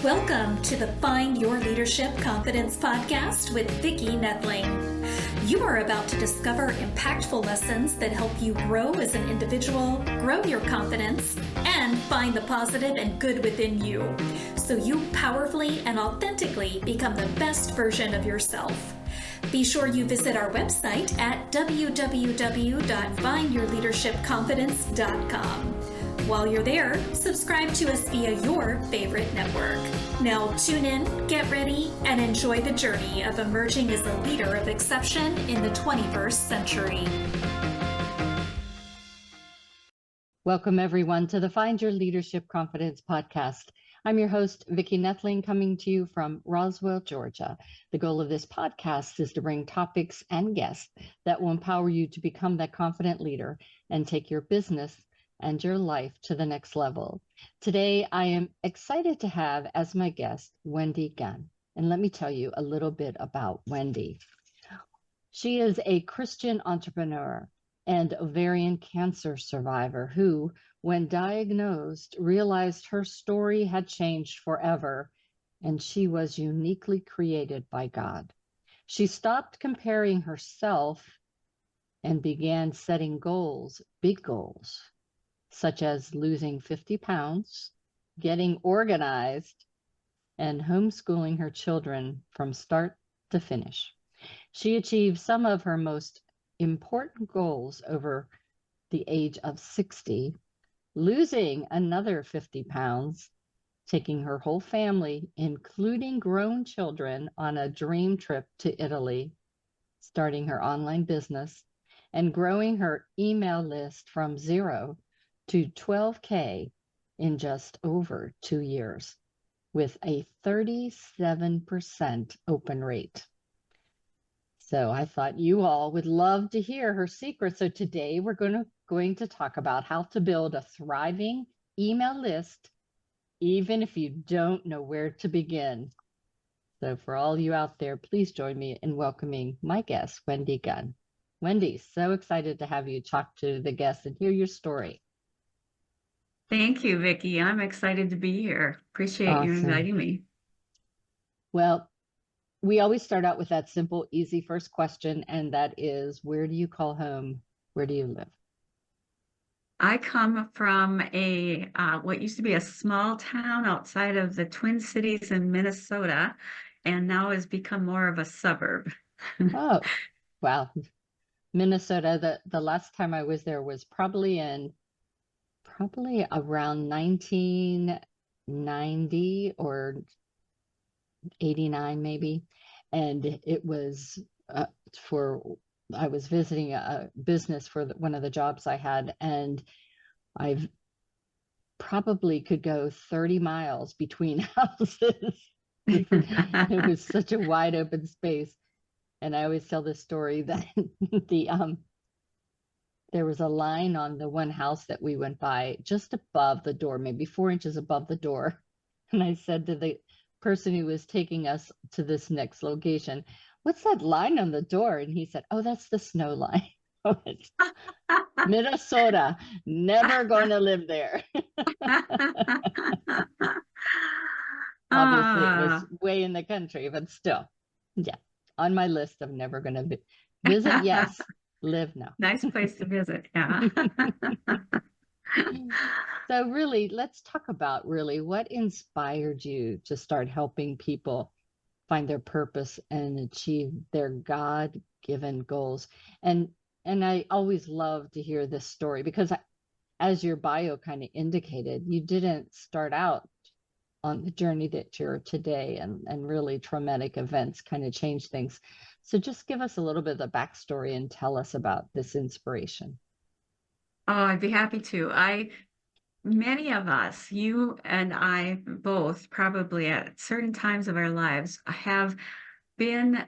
Welcome to the Find Your Leadership Confidence podcast with Vicki Nedling. You are about to discover impactful lessons that help you grow as an individual, grow your confidence, and find the positive and good within you, so you powerfully and authentically become the best version of yourself. Be sure you visit our website at www.findyourleadershipconfidence.com. While you're there, subscribe to us via your favorite network. Now tune in, get ready, and enjoy the journey of emerging as a leader of exception in the 21st century. Welcome, everyone, to the Find Your Leadership Confidence podcast. I'm your host, Vicki Nedling, coming to you from Roswell, Georgia. The goal of this podcast is to bring topics and guests that will empower you to become that confident leader and take your business and your life to the next level. Today, I am excited to have as my guest, Wendy Gunn. And let me tell you a little bit about Wendy. She is a Christian entrepreneur and ovarian cancer survivor who, when diagnosed, realized her story had changed forever and she was uniquely created by God. She stopped comparing herself and began setting goals, big goals, such as losing 50 pounds, getting organized, and homeschooling her children from start to finish. She achieved some of her most important goals over the age of 60, losing another 50 pounds, taking her whole family, including grown children, on a dream trip to Italy, starting her online business, and growing her email list from 0 to 12K in just over 2 years, with a 37% open rate. So I thought you all would love to hear her secret. So today we're going to talk about how to build a thriving email list, even if you don't know where to begin. So for all you out there, please join me in welcoming my guest, Wendy Gunn. Wendy, so excited to have you talk to the guests and hear your story. Thank you, Vicki. I'm excited to be here. Appreciate you inviting me. Well, we always start out with that simple, easy first question, and that is, where do you call home? Where do you live? I come from what used to be a small town outside of the Twin Cities in Minnesota, and now has become more of a suburb. Oh, wow. Minnesota, the last time I was there was probably around 1990 or 89 maybe. And it was I was visiting a business for one of the jobs I had, and I've probably could go 30 miles between houses. It was such a wide open space. And I always tell this story that there was a line on the one house that we went by just above the door, maybe 4 inches above the door. And I said to the person who was taking us to this next location, "What's that line on the door?" And he said, "Oh, that's the snow line." Minnesota, never going to live there. Obviously, it was way in the country, but still, yeah, on my list of never going to visit, yes, live, no. Nice place to visit, yeah. So really, let's talk about what inspired you to start helping people find their purpose and achieve their God-given goals. And I always love to hear this story because as your bio kind of indicated, you didn't start out on the journey that you're today, and really traumatic events kind of changed things. So just give us a little bit of the backstory and tell us about this inspiration. Oh, I'd be happy to. Many of us, you and I both, probably at certain times of our lives, have been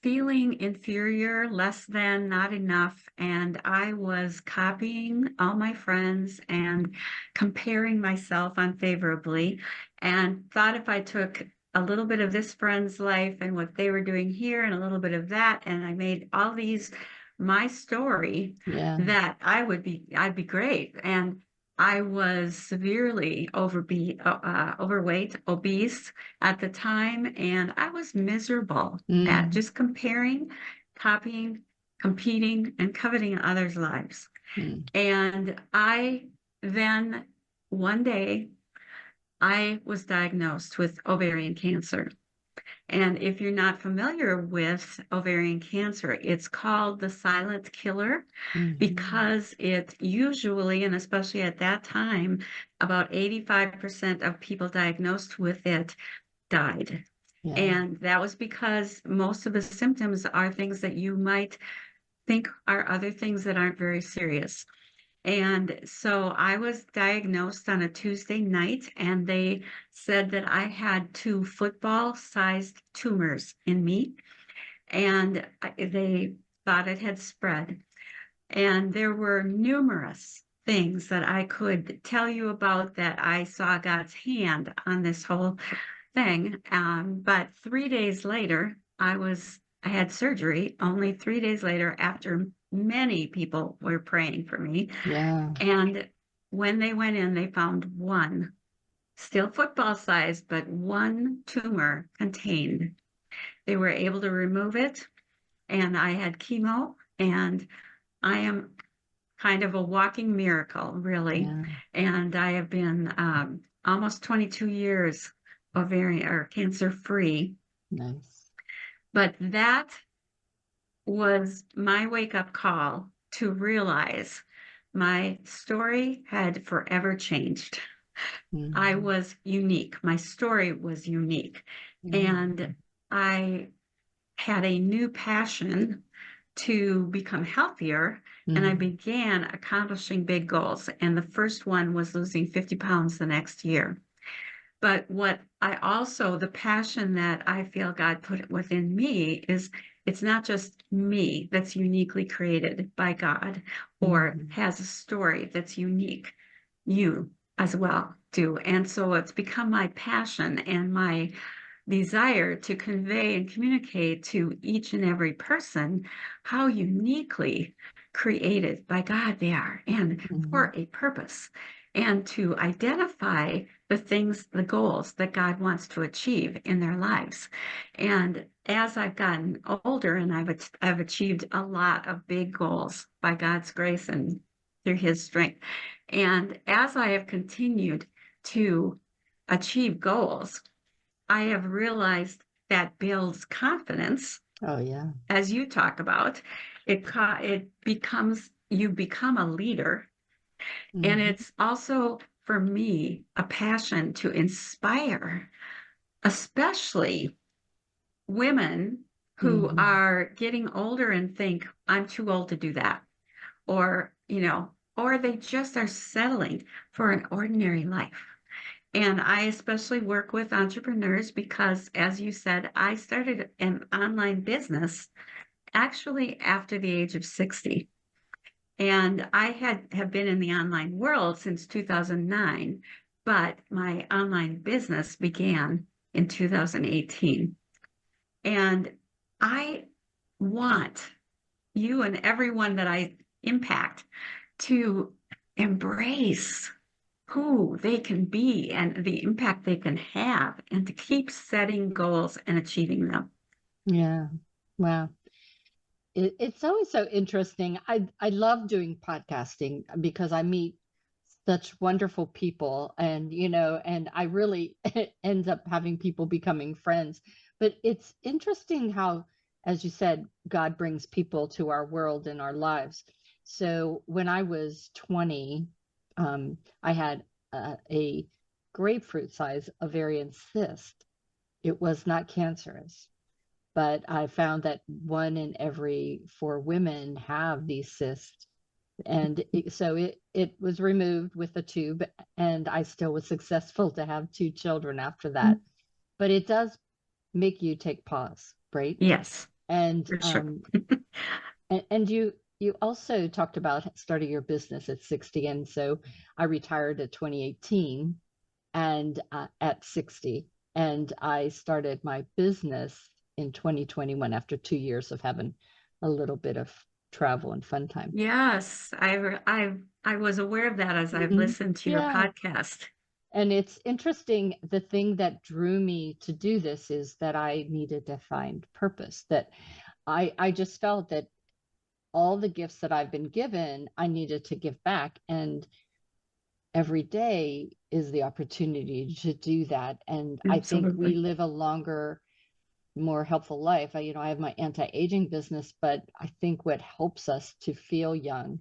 feeling inferior, less than, not enough. And I was copying all my friends and comparing myself unfavorably, and thought if I took a little bit of this friend's life and what they were doing here and a little bit of that, and I made all these my story, that I'd be great. And I was severely overweight, obese at the time, and I was miserable at Mm, just comparing, copying, competing, and coveting others' lives. mm, And I then, one day, I was diagnosed with ovarian cancer. And if you're not familiar with ovarian cancer, it's called the silent killer mhm. because it usually, and especially at that time, about 85% of people diagnosed with it died. Yeah. And that was because most of the symptoms are things that you might think are other things that aren't very serious. And so I was diagnosed on a Tuesday night, and they said that I had two football-sized tumors in me, and they thought it had spread. And there were numerous things that I could tell you about that I saw God's hand on this whole thing. But 3 days later, I had surgery only 3 days later after many people were praying for me. Yeah. And when they went in, they found one, still football sized, but one tumor contained. They were able to remove it, and I had chemo, and I am kind of a walking miracle, really. Yeah. And I have been almost 22 years ovarian or cancer free. Nice. But that was my wake up call to realize my story had forever changed. I Mhm. was unique. My story was unique. Yeah. And I had a new passion to become healthier. And I Mm, began accomplishing big goals. And the first one was losing 50 pounds the next year. But what I also, the passion that I feel God put within me is it's not just me that's uniquely created by God or mhm. has a story that's unique. You as well do. And so it's become my passion and my desire to convey and communicate to each and every person how uniquely created by God they are and Mhm. for a purpose, and to identify the things, the goals that God wants to achieve in their lives. And as I've gotten older and I've achieved a lot of big goals by God's grace and through his strength. And as I have continued to achieve goals, I have realized that builds confidence, Oh, yeah. as you talk about. It becomes you become a leader, and Mhm. it's also for me a passion to inspire, especially women who Mhm. are getting older and think I'm too old to do that, or or they just are settling for an ordinary life. And I especially work with entrepreneurs because, as you said, I started an online business actually after the age of 60. And I have been in the online world since 2009, but my online business began in 2018. And I want you and everyone that I impact to embrace who they can be and the impact they can have, and to keep setting goals and achieving them. Yeah. Wow. It's always so interesting. I love doing podcasting because I meet such wonderful people, and and I really ends up having people becoming friends. But it's interesting how, as you said, God brings people to our world and our lives. So when I was 20, I had a grapefruit size ovarian cyst. It was not cancerous, but I found that 1 in every 4 women have these cysts. And so it was removed with a tube, and I still was successful to have 2 children after that. But it does make you take pause, right? Yes, And for sure. and you also talked about starting your business at 60, and so I retired at 2018 and at 60, and I started my business in 2021 after 2 years of having a little bit of travel and fun time. Yes, I was aware of that as I've listened to your Yeah. podcast. And it's interesting. The thing that drew me to do this is that I needed to find purpose, that I just felt that all the gifts that I've been given, I needed to give back. And every day is the opportunity to do that. And I think we Absolutely. live a longer, more helpful life. I have my anti-aging business, but I think what helps us to feel young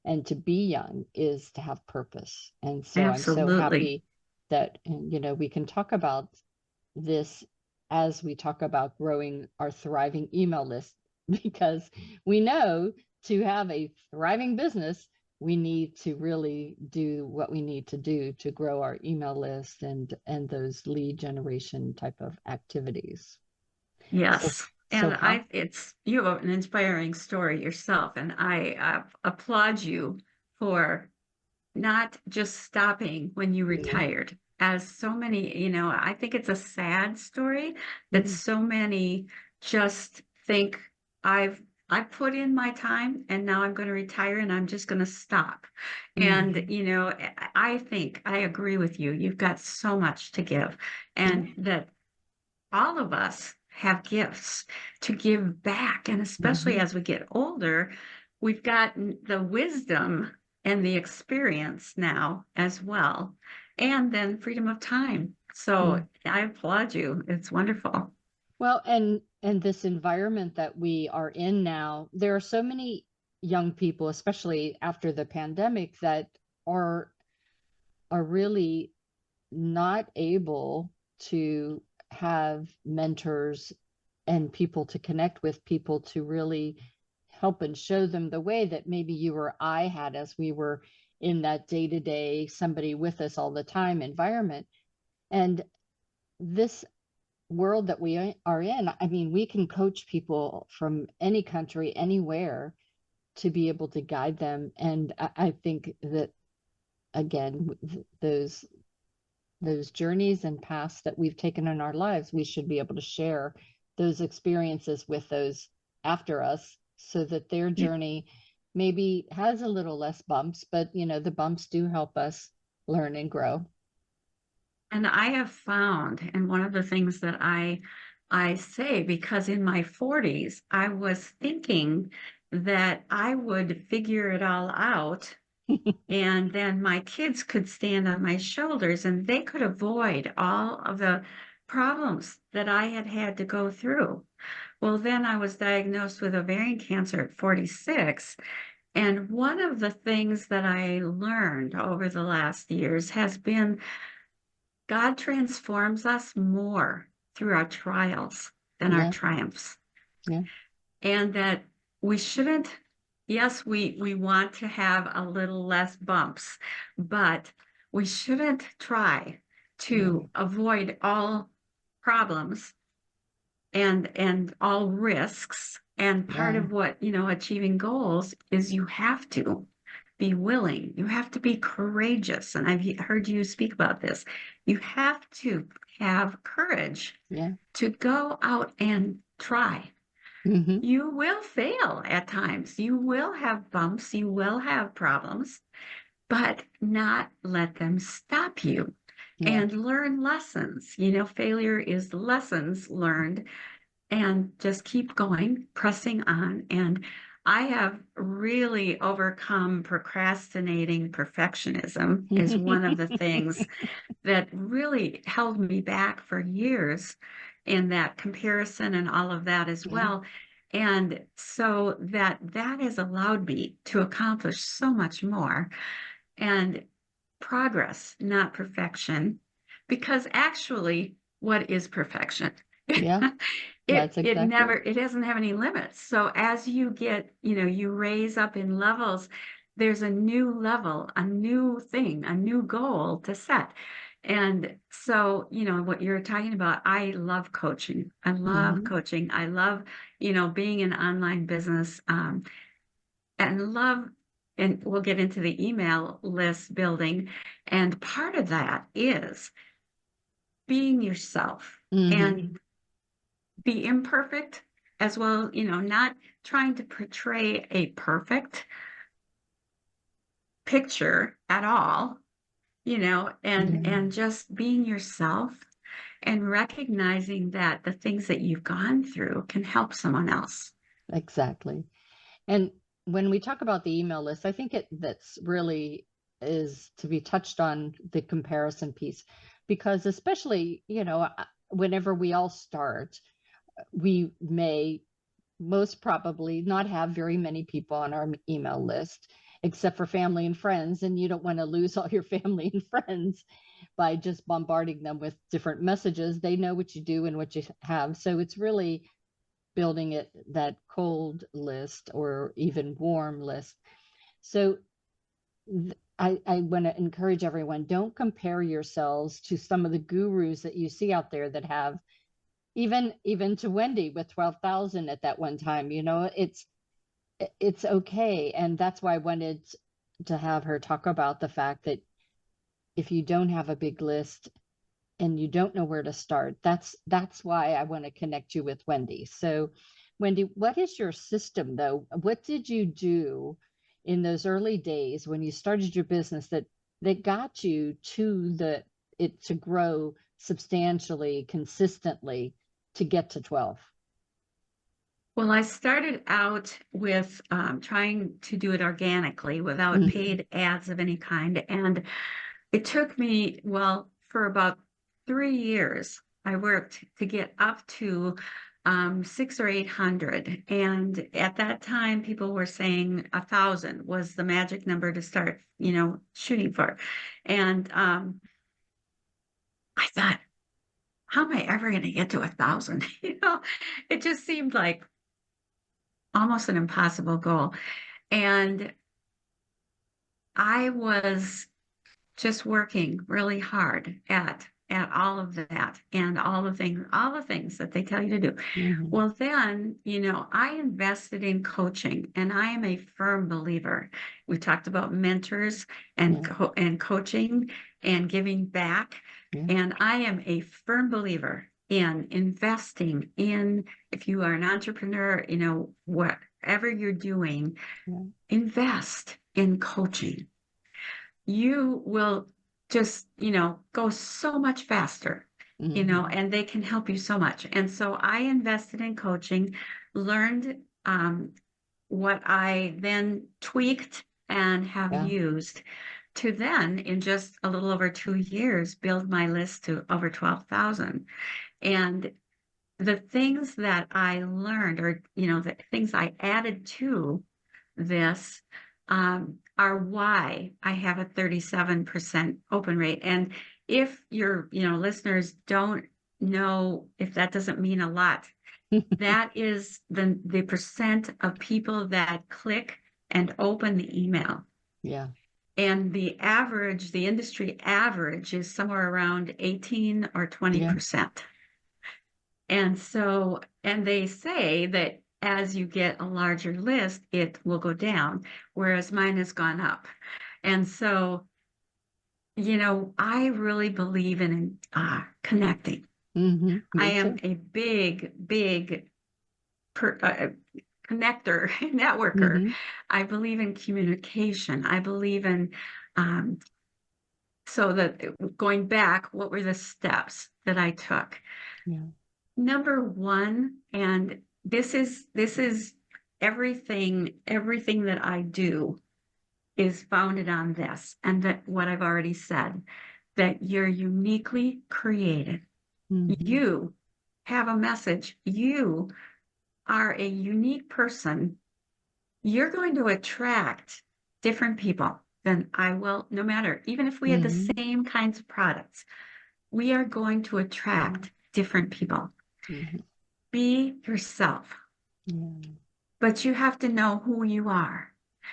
and to be young is to have purpose. And so I'm so Absolutely. happy that, we can talk about this as we talk about growing our thriving email list, because we know to have a thriving business, we need to really do what we need to do to grow our email list and those lead generation type of activities. So, Yes. so And how? you have an inspiring story yourself, and I applaud you for not just stopping when you Mhm, retired. As so many, I think it's a sad story that mhm, so many just think I've put in my time and now I'm going to retire and I'm just going to stop. And, mhm, I think I agree with you. You've got so much to give, and that all of us have gifts to give back. And especially mhm, as we get older, we've gotten the wisdom and the experience now as well. And then freedom of time. So mhm. I applaud you. It's wonderful. Well, and this environment that we are in now, there are so many young people, especially after the pandemic, that are are really not able to have mentors and people to connect with, people to really help and show them the way that maybe you or I had as we were in that day-to-day, somebody with us all the time environment. And this world that we are in, I mean, we can coach people from any country, anywhere, to be able to guide them. And I think that, again, those journeys and paths that we've taken in our lives, we should be able to share those experiences with those after us, so that their journey maybe has a little less bumps, but the bumps do help us learn and grow. And I have found, and one of the things that I say, because in my 40s, I was thinking that I would figure it all out, and then my kids could stand on my shoulders and they could avoid all of the problems that I had had to go through. Well, then I was diagnosed with ovarian cancer at 46. And one of the things that I learned over the last years has been God transforms us more through our trials than our Yeah, triumphs. yeah. And that we shouldn't, yes, we want to have a little less bumps, but we shouldn't try Mhm. to avoid all problems and all risks. And part Yeah. of what, achieving goals is you have to be willing, you have to be courageous. And I've heard you speak about this. You have to have courage Yeah. to go out and try. Hmm. You will fail at times. You will have bumps. You will have problems, but not let them stop you Yeah. and learn lessons. Failure is lessons learned, and just keep going, pressing on. And I have really overcome procrastinating perfectionism is one of the things that really held me back for years in that comparison and all of that as Yeah. well. And so that has allowed me to accomplish so much more, and progress, not perfection. Because actually, what is perfection? Yeah. it That's it exactly. never it doesn't have any limits. So as you get, you raise up in levels, there's a new level, a new thing, a new goal to set. And so, what you're talking about, I love coaching. I love Hmm. coaching. I love, being in online business, and love, and we'll get into the email list building. And part of that is being yourself Hmm. and be imperfect, as well, not trying to portray a perfect picture at all, and just being yourself and recognizing that the things that you've gone through can help someone else. Exactly. And when we talk about the email list, I think that's really is to be touched on the comparison piece, because especially, whenever we all start, we may most probably not have very many people on our email list, except for family and friends. And you don't want to lose all your family and friends by just bombarding them with different messages. They know what you do and what you have. So it's really building that cold list or even warm list. So I want to encourage everyone, don't compare yourselves to some of the gurus that you see out there that have even to Wendy with 12,000 at that one time. It's okay. And that's why I wanted to have her talk about the fact that if you don't have a big list and you don't know where to start, that's why I want to connect you with Wendy. So Wendy, what is your system though? What did you do in those early days when you started your business that got you to to grow substantially, consistently, to get to 12? Well, I started out with trying to do it organically without paid ads of any kind. And it took me, well, for about 3 years, I worked to get up to 600 or 800. And at that time, people were saying 1,000 was the magic number to start, shooting for. And I thought, how am I ever going to get to 1,000? It just seemed like almost an impossible goal. And I was just working really hard at all of that and all the things that they tell you to do. Well, then, I invested in coaching, and I am a firm believer. We talked about mentors and coaching and giving back. And I am a firm believer in investing in, if you are an entrepreneur, whatever you're doing, invest in coaching. You will just, go so much faster, and they can help you so much. And so I invested in coaching, learned what I then tweaked and have used to then, in just a little over 2 years, build my list to over 12,000. And the things that I learned, or, the things I added to this, are why I have a 37% open rate. And if your, listeners don't know, if that doesn't mean a lot, that is the percent of people that click and open the email. Yeah. And the industry average is somewhere around 18 or 20%. And so, and they say that as you get a larger list, it will go down, whereas mine has gone up. And so, I really believe in connecting. I am a big connector, networker. I believe in communication. I believe in, so that going back, what were the steps that I took? Number one, and this is everything that I do is founded on this, and that what I've already said, that you're uniquely created. You have a message. You are a unique person. You're going to attract different people than I will, no matter, even if we had the same kinds of products, we are going to attract different people. Be yourself, but you have to know who you are.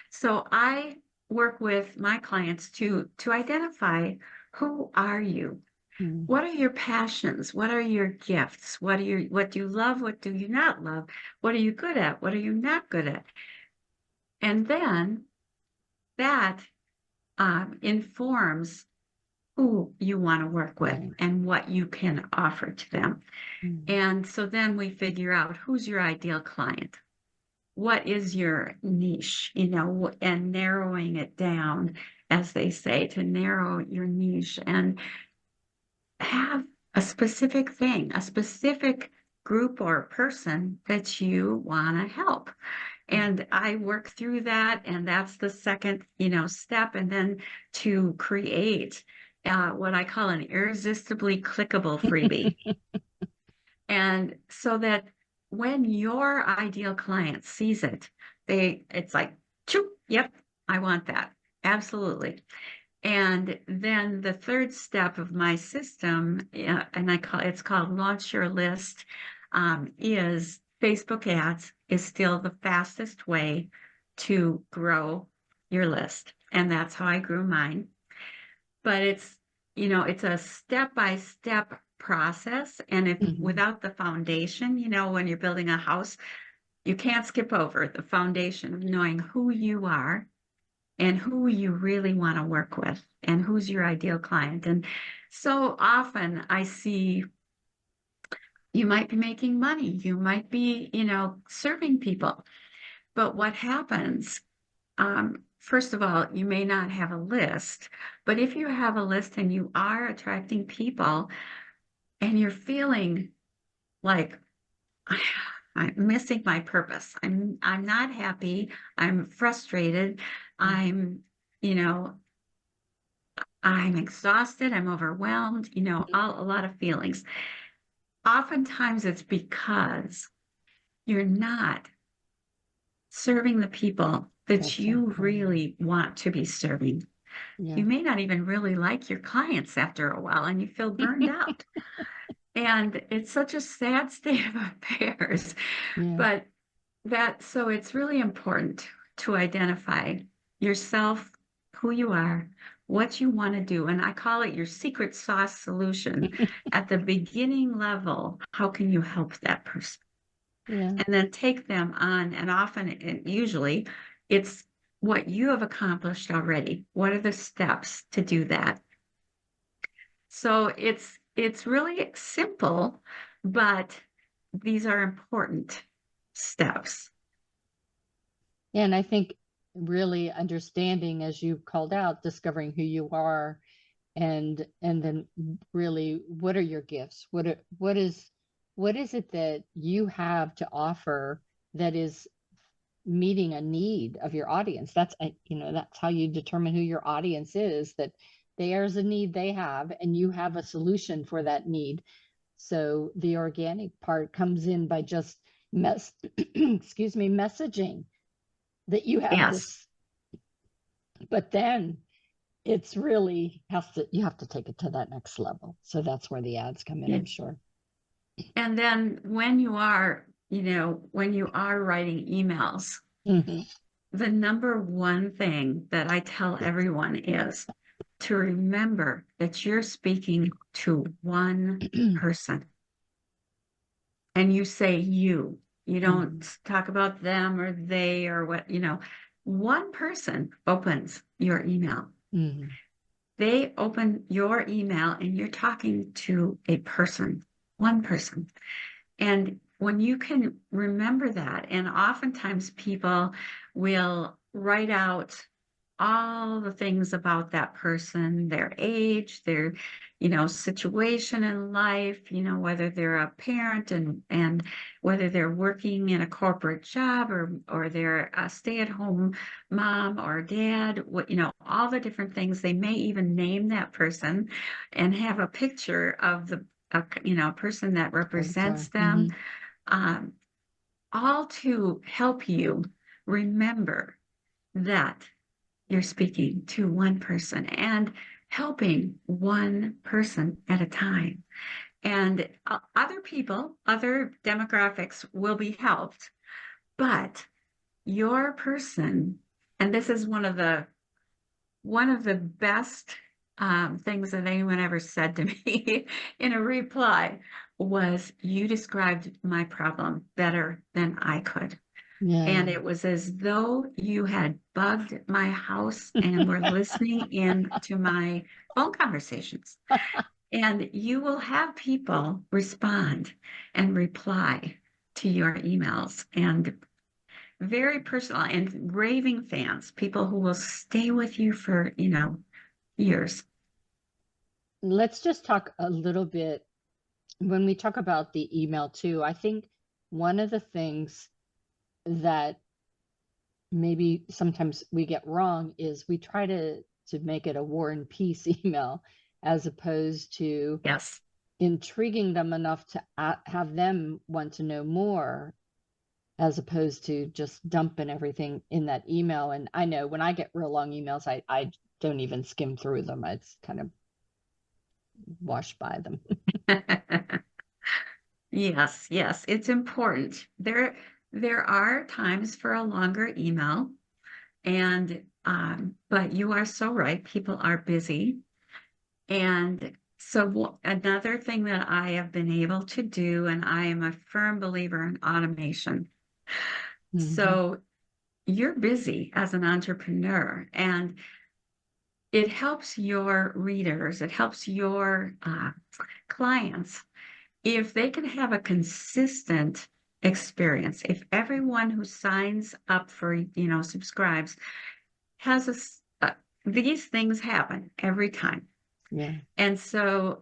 So I work with my clients to identify, who are you? What are your passions? What are your gifts? What do you love? What do you not love? What are you good at? What are you not good at? And then that informs who you want to work with Right. and what you can offer to them. And so then we figure out who's your ideal client. What is your niche, and narrowing it down, as they say, to narrow your niche and have a specific thing, a specific group or person that you want to help. And I work through that, and that's the second, step. And then to create what I call an irresistibly clickable freebie. And so that when your ideal client sees it, it's like, choo, yep, I want that. Absolutely. And then the third step of my system, and it's called Launch Your List, is Facebook ads is still the fastest way to grow your list. And that's how I grew mine. But it's a step-by-step process. And if without the foundation, when you're building a house, you can't skip over the foundation of knowing who you are and who you really want to work with and who's your ideal client. And so often I see you might be making money, you might be, serving people. But what happens, first of all, you may not have a list, but if you have a list and you are attracting people and you're feeling like I'm missing my purpose, I'm not happy, I'm frustrated, I'm, you know, I'm exhausted, I'm overwhelmed, a lot of feelings. Oftentimes it's because you're not serving the people that you really want to be serving. Yeah. You may not even really like your clients after a while and you feel burned out. And it's such a sad state of affairs. Yeah. But so it's really important to identify yourself, who you are, what you want to do. And I call it your secret sauce solution. At the beginning level, how can you help that person? Yeah. And then take them on. And usually, it's what you have accomplished already. What are the steps to do that? So it's really simple, but these are important steps. And I think really understanding, as you called out, discovering who you are, and then really what are your gifts? What is it that you have to offer that is meeting a need of your audience? That's how you determine who your audience is, that there's a need they have and you have a solution for that need. So the organic part comes in by just messaging that you have Yes. this, but then it's really you have to take it to that next level. So that's where the ads come in, I'm sure. And then when you are writing emails, the number one thing that I tell everyone is to remember that you're speaking to one person. And you say you don't talk about them or they or what, one person opens your email. They open your email and you're talking to a person, one person. And when you can remember that, and oftentimes people will write out all the things about that person, their age, their, situation in life, whether they're a parent and whether they're working in a corporate job or they're a stay-at-home mom or dad, all the different things. They may even name that person and have a picture of a person that represents them, all to help you remember that you're speaking to one person and helping one person at a time. And other people, other demographics will be helped, but your person, and this is one of the best things that anyone ever said to me in a reply was, you described my problem better than I could. And it was as though you had bugged my house and were listening in to my phone conversations. And you will have people respond and reply to your emails, and very personal and raving fans, people who will stay with you for, years. Let's just talk a little bit when we talk about the email too. I think one of the things that maybe sometimes we get wrong is we try to make it a war and peace email, as opposed to Yes. intriguing them enough to have them want to know more, as opposed to just dumping everything in that email. And I know when I get real long emails, I don't even skim through them. I just kind of wash by them. Yes, yes, it's important. There are times for a longer email, and but you are so right. People are busy, and so another thing that I have been able to do, and I am a firm believer in automation. So you're busy as an entrepreneur, and it helps your readers, it helps your clients if they can have a consistent experience. If everyone who signs up for, subscribes, has these things happen every time. Yeah. And so,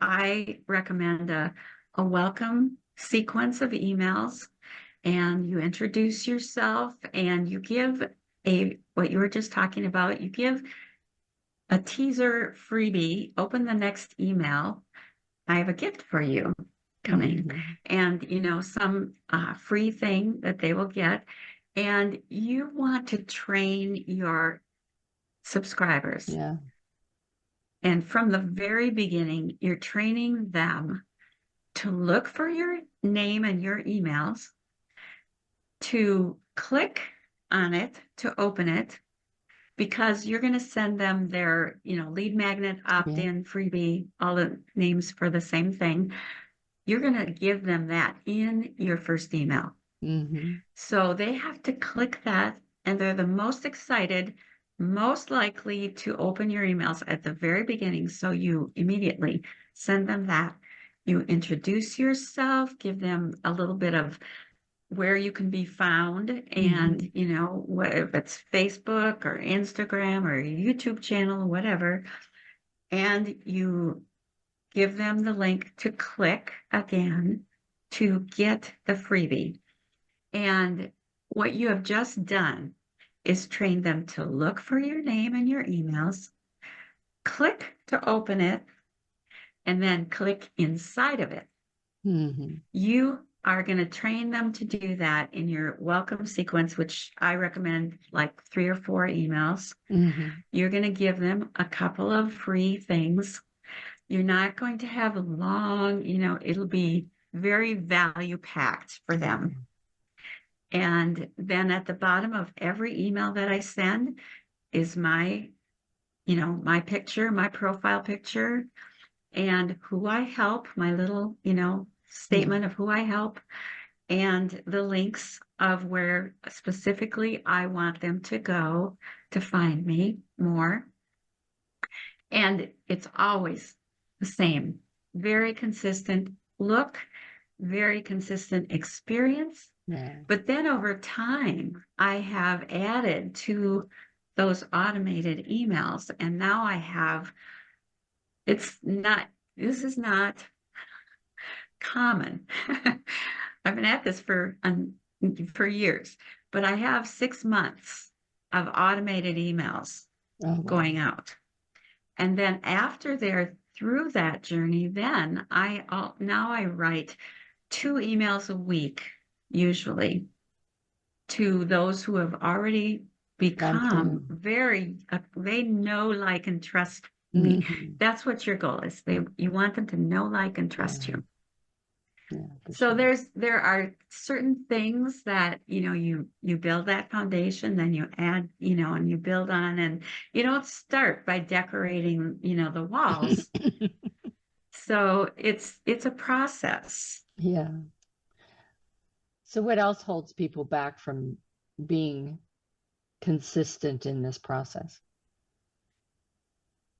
I recommend a welcome sequence of emails, and you introduce yourself and you give what you were just talking about, you give a teaser freebie, open the next email. I have a gift for you coming, and some free thing that they will get. And you want to train your subscribers. Yeah. And from the very beginning, you're training them to look for your name and your emails, to click on it, to open it, because you're going to send them their, lead magnet, opt-in, freebie, all the names for the same thing. You're going to give them that in your first email. So they have to click that, and they're the most excited, most likely to open your emails at the very beginning. So you immediately send them that. You introduce yourself, give them a little bit of where you can be found, and if it's Facebook or Instagram or YouTube channel, whatever, and you give them the link to click again to get the freebie. And what you have just done is train them to look for your name and your emails, click to open it, and then click inside of it. You are going to train them to do that in your welcome sequence, which I recommend like 3 or 4 emails. You're going to give them a couple of free things. You're not going to have a long, it'll be very value packed for them. And then at the bottom of every email that I send is my picture, my profile picture, and who I help, my little, statement of who I help, and the links of where specifically I want them to go to find me more. And it's always the same, very consistent look, very consistent experience. But then over time, I have added to those automated emails, and now I have, this is not common. I've been at this for years, but I have 6 months of automated emails going out. And then after they're through that journey, then now I write 2 emails a week, usually, to those who have already become they know, like, and trust me. That's what your goal is. You want them to know, like, and trust you. So there are certain things that, you build that foundation, then you add, and you build on, and you don't start by decorating, the walls. So it's a process. Yeah. So what else holds people back from being consistent in this process?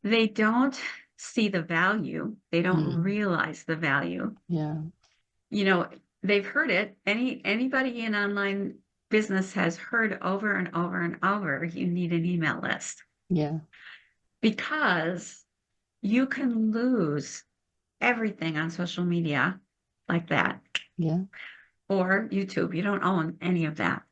They don't see the value. They don't Mm, realize the value. yeah, You know, they've heard it. Anybody in online business has heard over and over and over, you need an email list yeah, because you can lose everything on social media like that yeah. or YouTube. You don't own any of that.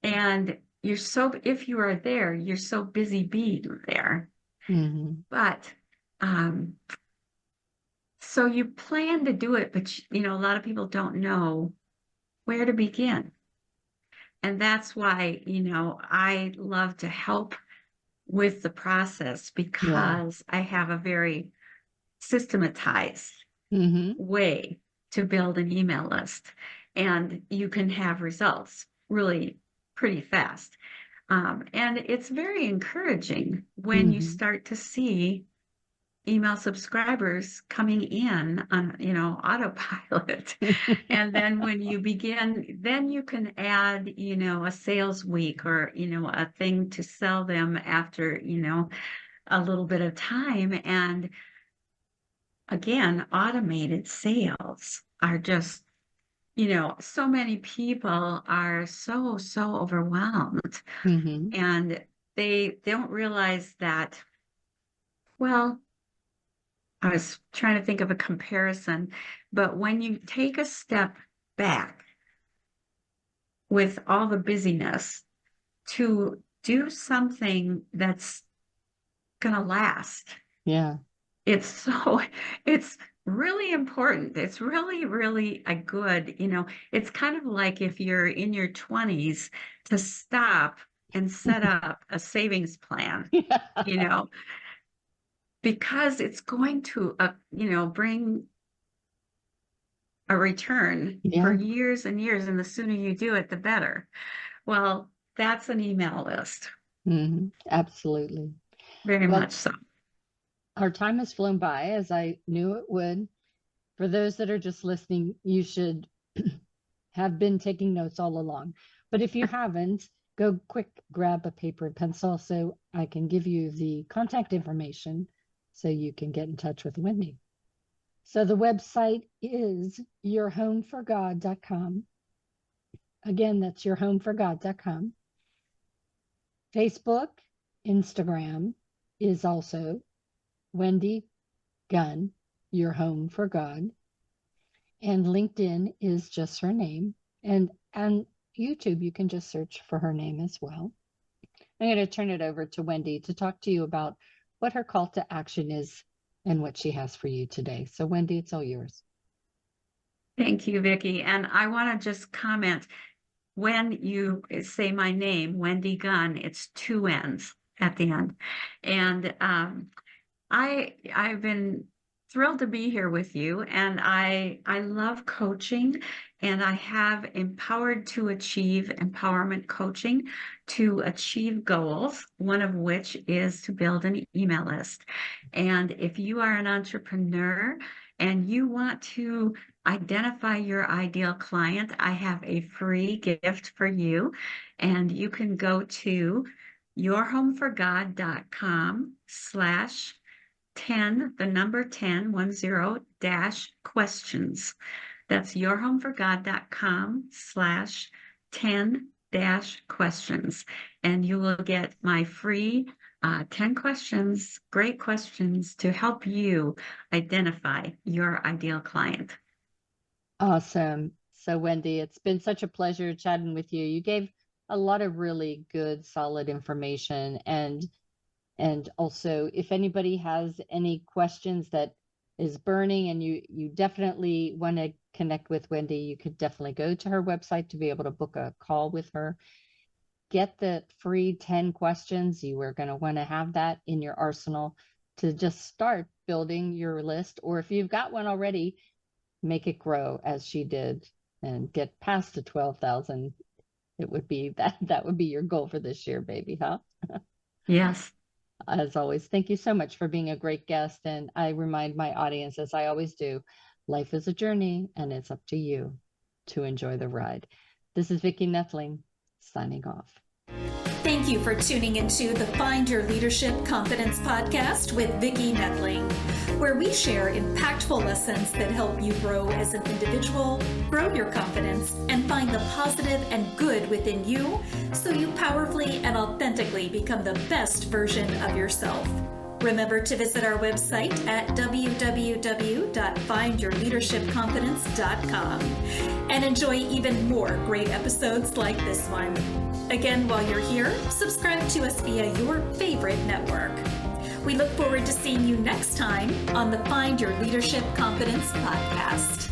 And if you are there, you're so busy being there. Hmm. But um, so you plan to do it, but a lot of people don't know where to begin. And that's why, I love to help with the process Yeah. because I have a very systematized Hmm. way to build an email list. And you can have results really pretty fast. And it's very encouraging when you Hmm. start to see email subscribers coming in on, autopilot. And then when you begin, then you can add, a sales week or, a thing to sell them after, a little bit of time. And again, automated sales are just, so many people are so overwhelmed Hmm. and they don't realize that, well, I was trying to think of a comparison, but when you take a step back with all the busyness to do something that's going to last, Yeah. it's so, it's really important. It's really a good, it's kind of like if you're in your 20s to stop and set up a savings plan, you know, because it's going to, bring a return for Yeah. years and years, and the sooner you do it, the better. Well, that's an email list, Hmm. Absolutely. very Well, much so. our time has flown by as I knew it would. For those that are just listening, you should have been taking notes all along. But if you haven't, go quick grab a paper and pencil so I can give you the contact information so you can get in touch with Wendy. So the website is yourhomeforgod.com. Again, that's yourhomeforgod.com. Facebook, Instagram is also Wendy Gunn, Your Home for God. And LinkedIn is just her name. And YouTube, you can just search for her name as well. I'm going to turn it over to Wendy to talk to you about what her call to action is and what she has for you today. So, Wendy, it's all yours. Thank you, Vicki. And I want to just comment, when you say my name, Wendy Gunn, it's two N's at the end. And I've been thrilled to be here with you, and I love coaching, and I have Empowered to Achieve empowerment coaching to achieve goals, one of which is to build an email list. And if you are an entrepreneur and you want to identify your ideal client, I have a free gift for you, and you can go to yourhomeforgod.com/10, the number 10, 10 questions. That's yourhomeforgod.com/10 questions. And you will get my free 10 questions, great questions to help you identify your ideal client. Awesome. So, Wendy, it's been such a pleasure chatting with you. You gave a lot of really good, solid information. And also, if anybody has any questions that is burning and you definitely want to connect with Wendy, you could definitely go to her website to be able to book a call with her. Get the free 10 questions. You are going to want to have that in your arsenal to just start building your list. Or if you've got one already, make it grow as she did and get past the 12,000. It would be that would be your goal for this year, baby, huh? Yes. As always, thank you so much for being a great guest. And I remind my audience, as I always do, life is a journey and it's up to you. to enjoy the ride. This is Vicki Nethling signing off. Thank you for tuning into the Find Your Leadership Confidence podcast with Vicki Nethling, where we share impactful lessons that help you grow as an individual, grow your confidence, and find the positive and good within you so you powerfully and authentically become the best version of yourself. Remember to visit our website at www.findyourleadershipconfidence.com and enjoy even more great episodes like this one. Again, while you're here, subscribe to us via your favorite network. We look forward to seeing you next time on the Find Your Leadership Confidence podcast.